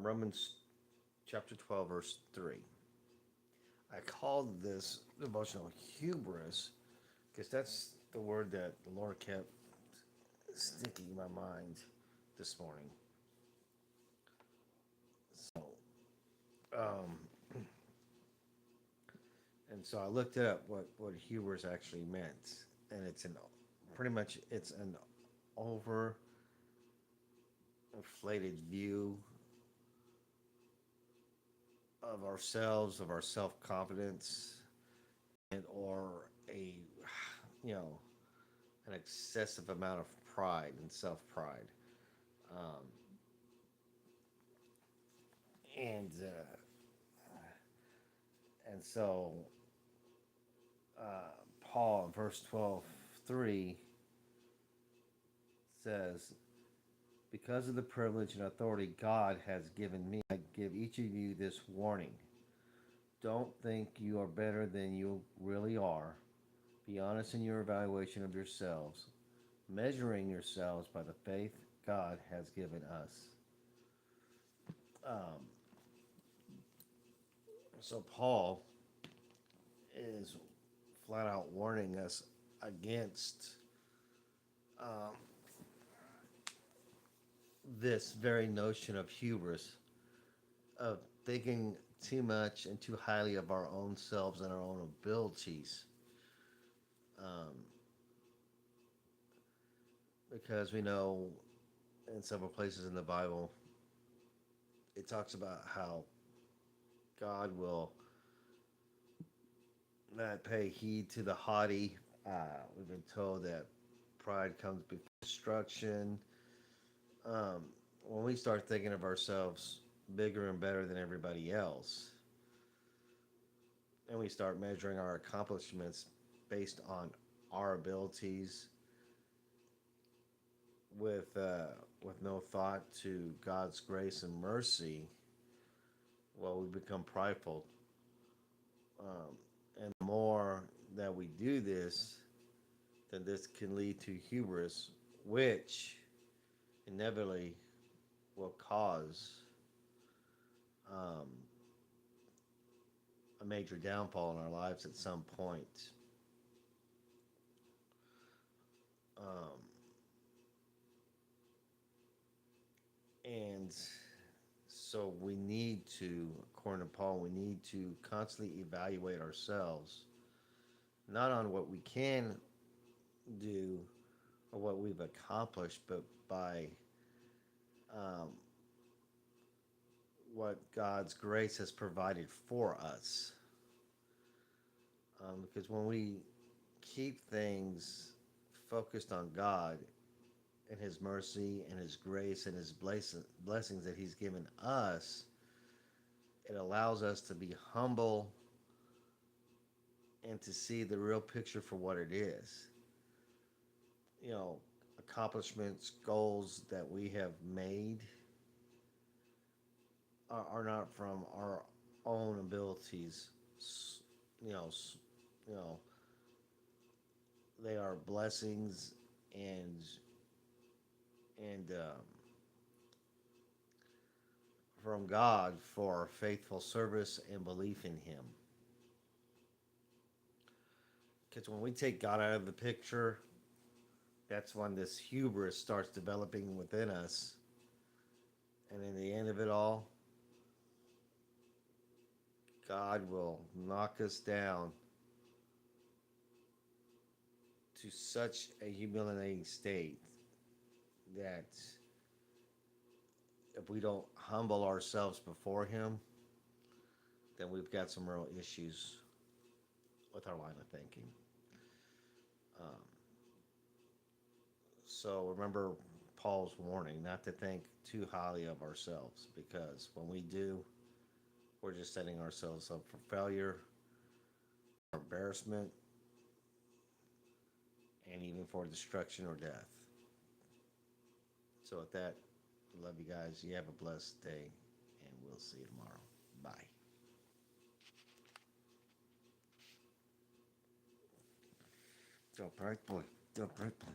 Romans chapter 12, verse 3. I called this devotional hubris because that's the word that the Lord kept sticking in my mind this morning. So, um, and so I looked up what hubris actually meant, and pretty much it's an over inflated view of ourselves, of our self confidence, and or you know an excessive amount of pride and self pride, um, and so Paul in verse 12:3 says, "Because of the privilege and authority God has given me, I give each of you this warning. Don't think you are better than you really are. Be honest in your evaluation of yourselves, measuring yourselves by the faith God has given us." Um, so Paul is flat out warning us against um, this very notion of hubris, of thinking too much and too highly of our own selves and our own abilities. Um, because we know in several places in the Bible, it talks about how God will not pay heed to the haughty. We've been told that pride comes before destruction. Um, when we start thinking of ourselves bigger and better than everybody else, and we start measuring our accomplishments based on our abilities, with no thought to God's grace and mercy, well, we become prideful. And the more that we do this, then this can lead to hubris, which inevitably will cause um, a major downfall in our lives at some point. Um, and so we need to, according to Paul, we need to constantly evaluate ourselves, not on what we can do or what we've accomplished, but by um, what God's grace has provided for us. Because when we keep things focused on God and His mercy and His grace and His blessings that He's given us, it allows us to be humble and to see the real picture for what it is. You know, accomplishments, goals that we have made are not from our own abilities. You know, you know, they are blessings and and from God for faithful service and belief in Him. Because when we take God out of the picture, that's when this hubris starts developing within us. And in the end of it all, God will knock us down to such a humiliating state that if we don't humble ourselves before Him, then we've got some real issues with our line of thinking. Um, so remember Paul's warning not to think too highly of ourselves, because when we do, we're just setting ourselves up for failure, embarrassment, and even for destruction or death. So with that, love you guys. You have a blessed day, and we'll see you tomorrow. Bye. Go bright boy. Go bright boy.